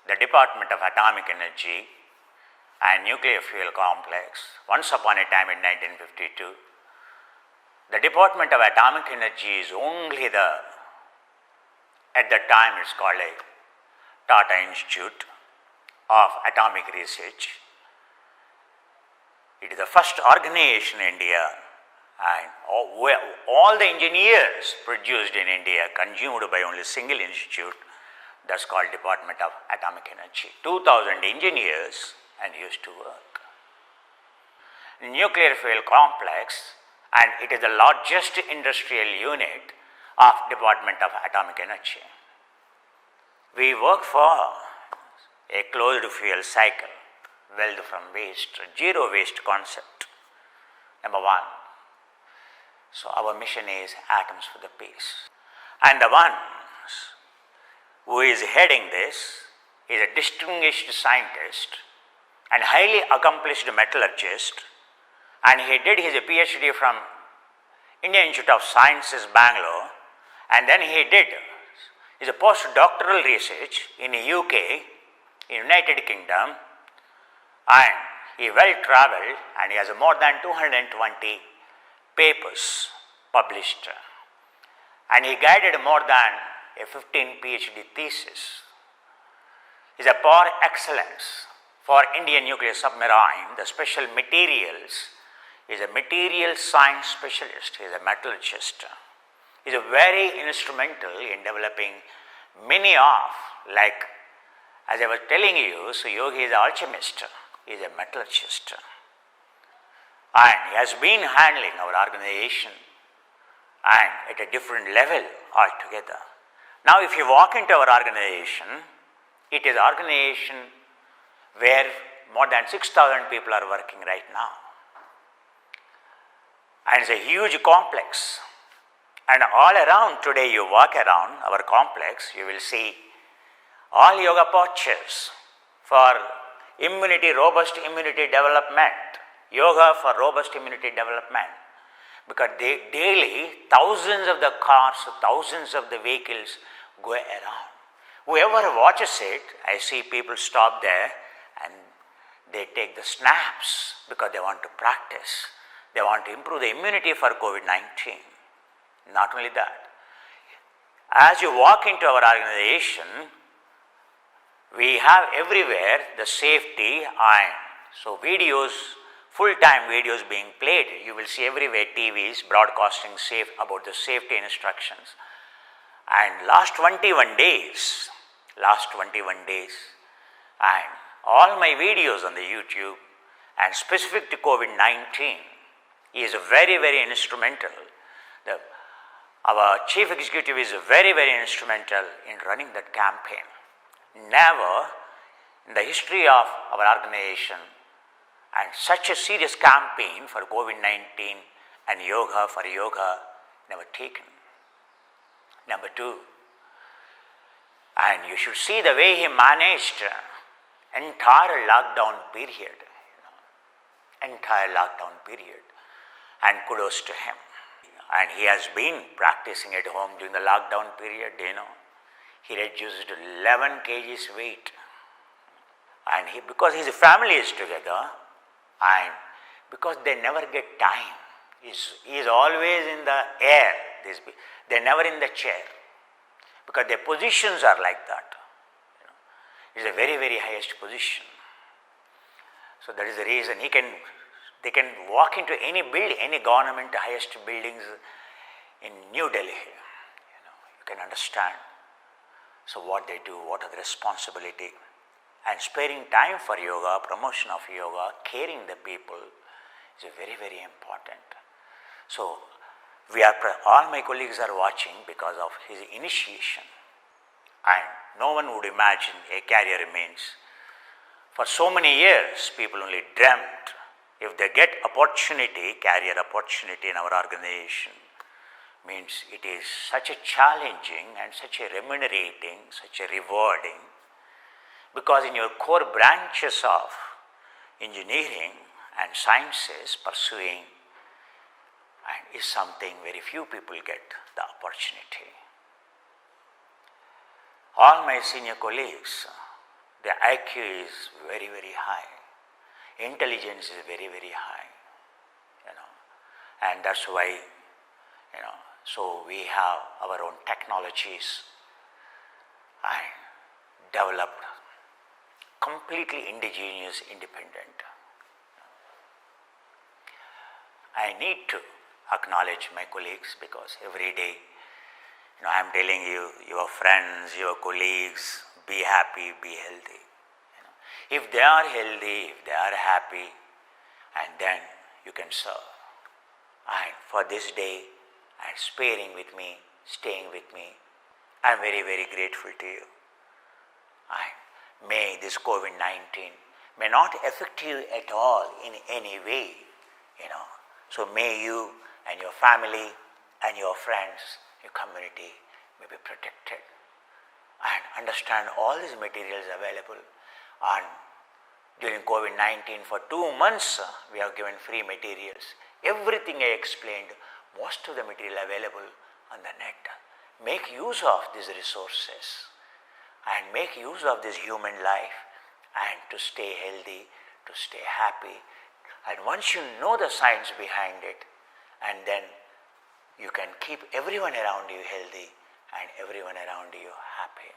the Department of Atomic Energy and Nuclear Fuel Complex, once upon a time in 1952, the Department of Atomic Energy is only at that time it's called a Tata Institute of Atomic Research. It is the first organization in India, and all the engineers produced in India consumed by only a single institute, that's called Department of Atomic Energy. 2,000 engineers and used to work. Nuclear Fuel Complex, and it is the largest industrial unit of Department of Atomic Energy. We work for a closed fuel cycle, wealth from waste, zero waste concept, number one. So our mission is Atoms for the Peace. And the one who is heading this is a distinguished scientist and highly accomplished metallurgist, and he did his PhD from Indian Institute of Sciences, Bangalore, and then he did his postdoctoral research in the UK, United Kingdom, and he well travelled and he has more than 220 papers published, and he guided more than a 15 PhD thesis. He is a par excellence for Indian nuclear submarine, the special materials. He is a material science specialist, he is a metallurgist. He is very instrumental in developing many of, like as I was telling you, so Yogi is an alchemist, he is a metallurgist. And he has been handling our organization and at a different level altogether. Now if you walk into our organization, it is an organization where more than 6,000 people are working right now. And it's a huge complex. And all around today you walk around our complex, you will see all yoga postures for robust immunity development. Yoga for robust immunity development. Because daily thousands of the cars, thousands of the vehicles go around. Whoever watches it, I see people stop there and they take the snaps because they want to practice. They want to improve the immunity for COVID-19. Not only that, as you walk into our organization, we have everywhere the safety and so videos, full-time videos being played. You will see everywhere TVs broadcasting about the safety instructions. And last 21 days, and all my videos on the YouTube and specific to COVID-19 is very, very instrumental. Our chief executive is very, very instrumental in running that campaign. Never in the history of our organization and such a serious campaign for COVID-19 and yoga for yoga never taken. Number two, and you should see the way he managed entire lockdown period, and kudos to him. And he has been practicing at home during the lockdown period, he reduced 11 kgs weight. And because his family is together, and because they never get time, he is always in the air, they are never in the chair, because their positions are like that. It is a very, very highest position. So that is the reason they can walk into any building, any government highest buildings in New Delhi. You can understand. So what they do, what are the responsibility, and sparing time for yoga, promotion of yoga, caring the people is very, very important. So all my colleagues are watching because of his initiation, and no one would imagine a career remains. For so many years, people only dreamt if they get career opportunity in our organization, means it is such a challenging and such a remunerating, such a rewarding, because in your core branches of engineering and sciences pursuing and is something very few people get the opportunity. All my senior colleagues, The IQ is very, very high. Intelligence is very, very high. And that's why, so we have our own technologies and developed completely indigenous, independent. I need to acknowledge my colleagues because every day, I'm telling you, your friends, your colleagues, be happy, be healthy. If they are healthy, if they are happy, and then you can serve. And for this day, and sparing with me, staying with me, I am very, very grateful to you. And may this COVID-19 may not affect you at all in any way, So may you and your family and your friends, your community may be protected. And understand all these materials available. And during COVID-19 for 2 months, we have given free materials. Everything I explained, most of the material available on the net. Make use of these resources and make use of this human life and to stay healthy, to stay happy. And once you know the science behind it, and then you can keep everyone around you healthy and everyone around you happy.